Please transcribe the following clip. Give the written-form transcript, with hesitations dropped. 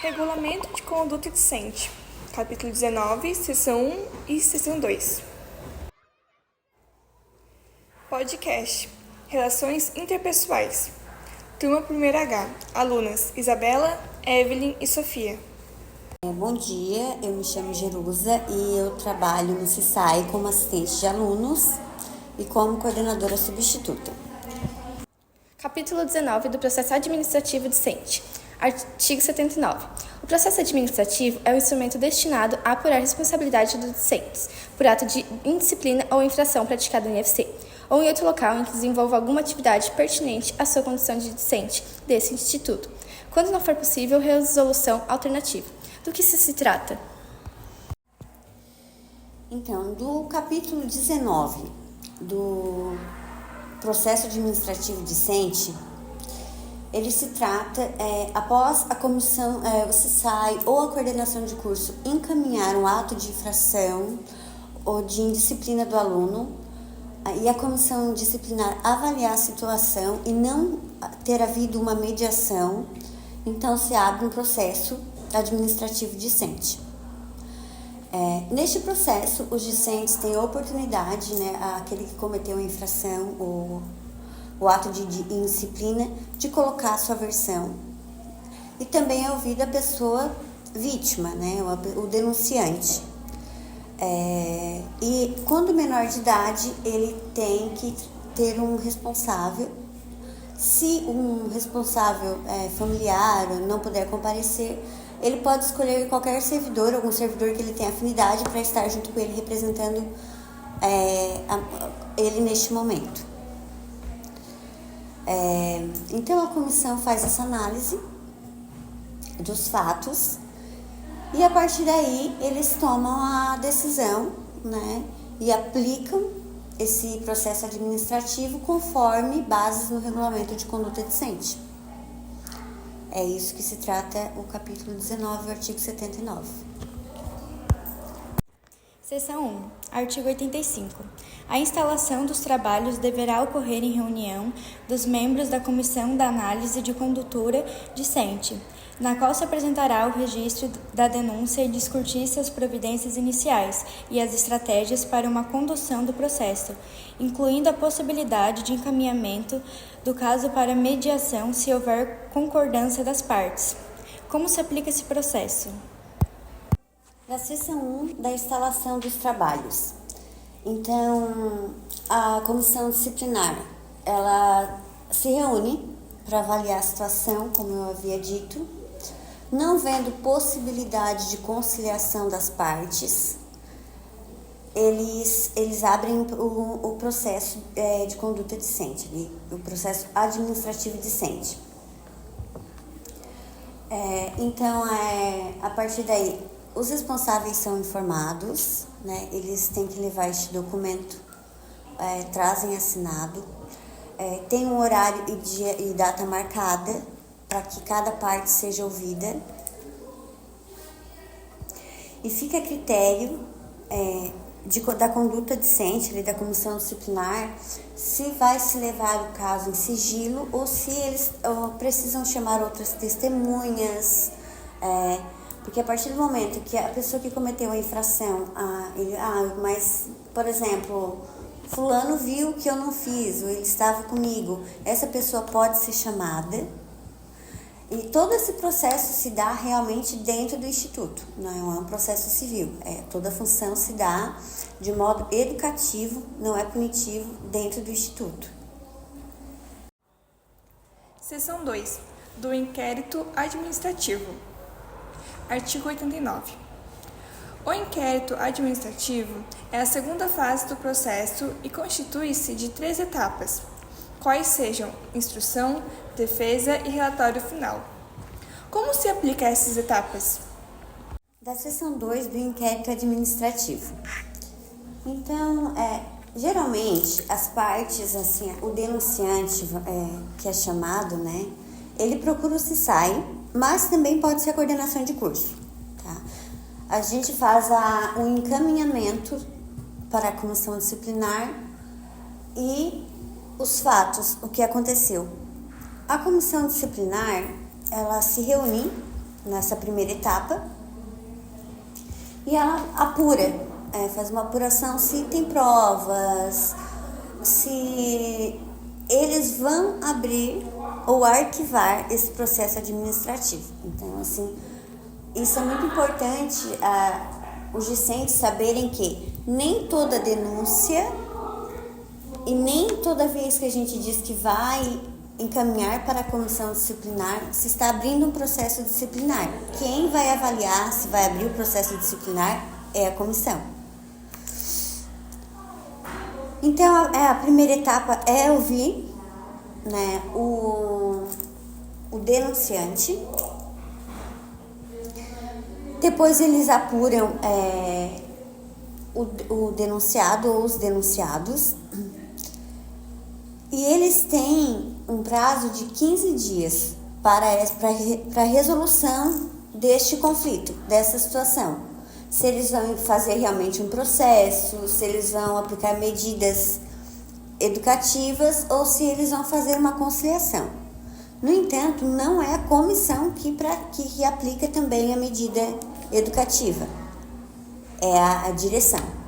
Regulamento de conduta discente, capítulo 19, seção 1 e seção 2. Podcast, Relações Interpessoais. Turma 1º H, alunas Isabela, Evelyn e Sofia. Bom dia, eu me chamo Jerusa e eu trabalho no CISAI como assistente de alunos e como coordenadora substituta. Capítulo 19 do Processo Administrativo Discente. Artigo 79. O processo administrativo é um instrumento destinado a apurar a responsabilidade dos discentes por ato de indisciplina ou infração praticada em IFC, ou em outro local em que desenvolva alguma atividade pertinente à sua condição de discente desse instituto, quando não for possível resolução alternativa. Do que se trata? Então, do capítulo 19 do processo administrativo discente, ele se trata, após a comissão, o CISAI ou a coordenação de curso encaminhar um ato de infração ou de indisciplina do aluno, e a comissão disciplinar avaliar a situação e não ter havido uma mediação, então se abre um processo administrativo discente. Neste processo, os discentes têm a oportunidade, aquele que cometeu a infração ou o ato de indisciplina, de colocar a sua versão. E também é ouvida a pessoa vítima, o denunciante. E quando menor de idade, ele tem que ter um responsável. Se um responsável familiar não puder comparecer, ele pode escolher qualquer servidor, algum servidor que ele tenha afinidade para estar junto com ele, representando ele neste momento. Então a comissão faz essa análise dos fatos e a partir daí eles tomam a decisão, e aplicam esse processo administrativo conforme bases no regulamento de conduta discente. É isso que se trata o capítulo 19, o artigo 79. Seção 1. Artigo 85. A instalação dos trabalhos deverá ocorrer em reunião dos membros da Comissão da Análise de Conduta Discente, na qual se apresentará o registro da denúncia e discutir-se as providências iniciais e as estratégias para uma condução do processo, incluindo a possibilidade de encaminhamento do caso para mediação se houver concordância das partes. Como se aplica esse processo? Da seção 1 da instalação dos trabalhos. Então, a comissão disciplinar, ela se reúne para avaliar a situação, como eu havia dito, não vendo possibilidade de conciliação das partes, eles abrem o processo de conduta discente, o processo administrativo discente. Então, a partir daí, os responsáveis são informados, eles têm que levar este documento, trazem assinado, tem um horário e dia e data marcada para que cada parte seja ouvida e fica a critério da conduta discente, da comissão disciplinar, se vai se levar o caso em sigilo ou se eles precisam chamar outras testemunhas, porque a partir do momento que a pessoa que cometeu a infração, mas, por exemplo, fulano viu que eu não fiz, ou ele estava comigo, essa pessoa pode ser chamada. E todo esse processo se dá realmente dentro do instituto, não é um processo civil. Toda a função se dá de modo educativo, não é punitivo, dentro do instituto. Seção 2. Do inquérito administrativo. Artigo 89. O inquérito administrativo é a segunda fase do processo e constitui-se de 3 etapas, quais sejam instrução, defesa e relatório final. Como se aplica essas etapas? Da seção 2 do inquérito administrativo. Então, geralmente, as partes, o denunciante que é chamado, ele procura o CISAI, mas também pode ser a coordenação de curso. A gente faz um encaminhamento para a comissão disciplinar e os fatos, o que aconteceu. A comissão disciplinar, ela se reúne nessa primeira etapa e ela apura, faz uma apuração se tem provas, se eles vão abrir ou arquivar esse processo administrativo. Então, assim, isso é muito importante os discentes saberem que nem toda denúncia e nem toda vez que a gente diz que vai encaminhar para a comissão disciplinar, se está abrindo um processo disciplinar. Quem vai avaliar se vai abrir o processo disciplinar é a comissão. Então, a primeira etapa é ouvir, né, o denunciante. Depois eles apuram o denunciado ou os denunciados. E eles têm um prazo de 15 dias para a resolução deste conflito, dessa situação. Se eles vão fazer realmente um processo, se eles vão aplicar medidas educativas ou se eles vão fazer uma conciliação. No entanto, não é a comissão que aplica também a medida educativa, é a direção.